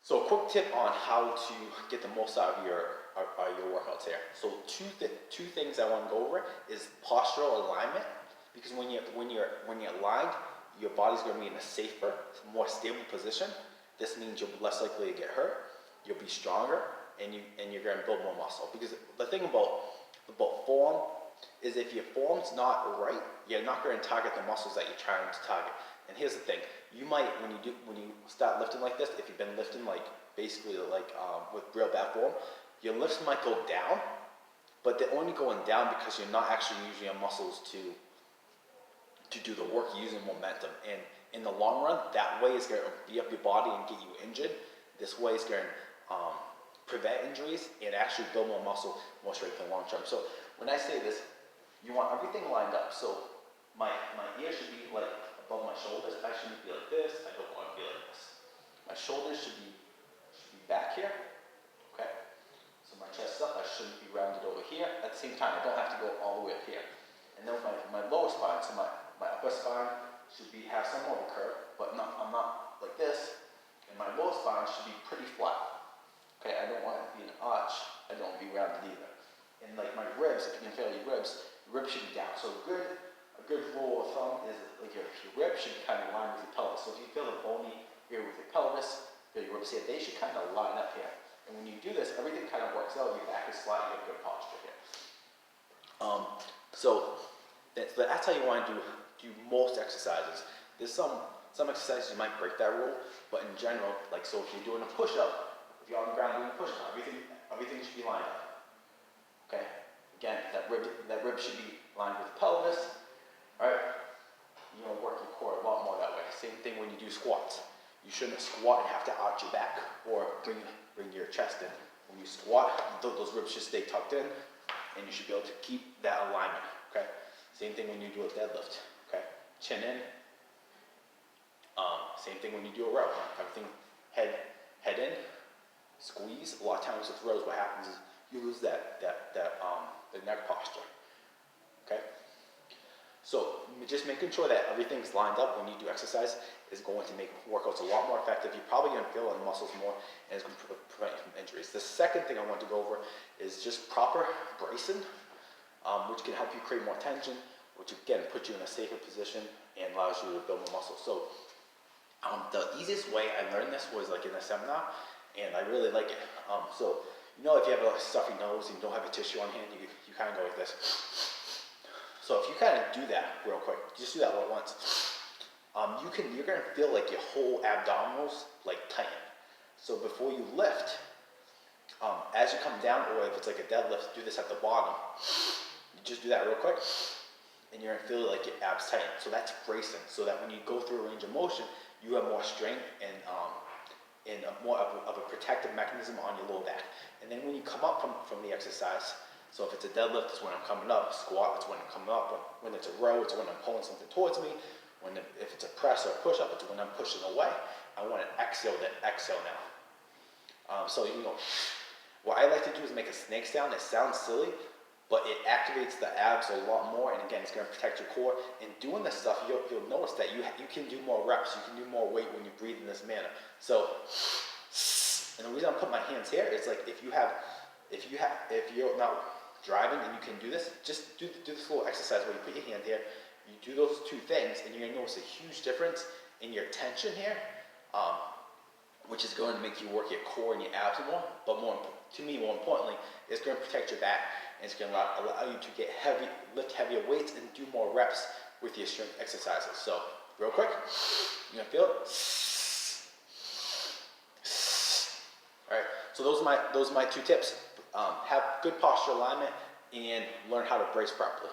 So a quick tip on how to get the most out of your workouts here. So two things I want to go over is postural alignment, because when you're aligned, your body's going to be in a safer, more stable position. This means you'll be less likely to get hurt. You'll be stronger, and you're going to build more muscle. Because the thing about form is, if your form's not right, you're not going to target the muscles that you're trying to target. And here's the thing: you might, when you start lifting like this, if you've been lifting like basically like with real bad form, your lifts might go down, but they're only going down because you're not actually using your muscles to do the work. You're using momentum, and in the long run, that way is going to beat up your body and get you injured. This way is going to prevent injuries and actually build more muscle, more strength in the long term. So when I say this, you want everything lined up. So my ear should be like above my shoulders. I shouldn't be like this. I don't want to be like this. My shoulders should be back here. Okay. So my chest up. I shouldn't be rounded over here. At the same time, I don't have to go all the way up here. And then my lower spine, so my upper spine should have some more of a curve, but I'm not like this. And my lower spine should be pretty flat. Okay, I don't want it to be an arch. I don't want to be rounded either. And like my ribs, if you can feel your ribs should be down. So a good rule of thumb is like your ribs should kind of line with your pelvis. So if you feel the bony here with your pelvis, feel your ribs here, they should kind of line up here. And when you do this, everything kind of works out. Your back is flat, you have good posture here. So that's how you want to do most exercises. There's some exercises you might break that rule, but in general, like, so if you're doing a push-up, if you're on the ground doing a push-up, everything should be lined up. Okay? Again, that rib should be lined with the pelvis. Alright? You're going to work your core a lot more that way. Same thing when you do squats. You shouldn't squat and have to arch your back or bring your chest in. When you squat, those ribs should stay tucked in, and you should be able to keep that alignment. Okay? Same thing when you do a deadlift. Okay? Chin in. Same thing when you do a row. Everything head in, squeeze. A lot of times with rows, what happens is you lose the neck posture. Okay? So just making sure that everything's lined up when you do exercise is going to make workouts a lot more effective. You're probably going to feel the muscles more, and it's going to prevent you from injuries. The second thing I want to go over is just proper bracing, which can help you create more tension, which again puts you in a safer position and allows you to build more muscle. So the easiest way I learned this was like in a seminar, and I really like it. So if you have a stuffy nose and you don't have a tissue on hand, you kind of go like this. So if you kind of do that real quick, just do that all at once. You're going to feel like your whole abdominals like tighten. So before you lift, as you come down, or if it's like a deadlift, do this at the bottom. You just do that real quick, and you're going to feel like your abs tighten. So that's bracing. So that when you go through a range of motion, you have more strength and more of a protective mechanism on your lower back. And then when you come up from the exercise, so if it's a deadlift, it's when I'm coming up. Squat, it's when I'm coming up. When it's a row, it's when I'm pulling something towards me. If it's a press or a push-up, it's when I'm pushing away. I want to exhale now. So what I like to do is make a snake sound. It sounds silly, but it activates the abs a lot more. And again, it's going to protect your core. And doing this stuff, you'll notice that you can do more reps. You can do more weight when you breathe in this manner. So, and the reason I'm putting my hands here is like if you're not driving and you can do this, just do this little exercise where you put your hand here, you do those two things, and you're going to notice a huge difference in your tension here, which is going to make you work your core and your abs more, but more importantly, it's going to protect your back, and it's going to allow you to lift heavier weights and do more reps with your strength exercises. So, real quick, you're going to feel it. Alright, so those are my two tips. Have good posture alignment and learn how to brace properly.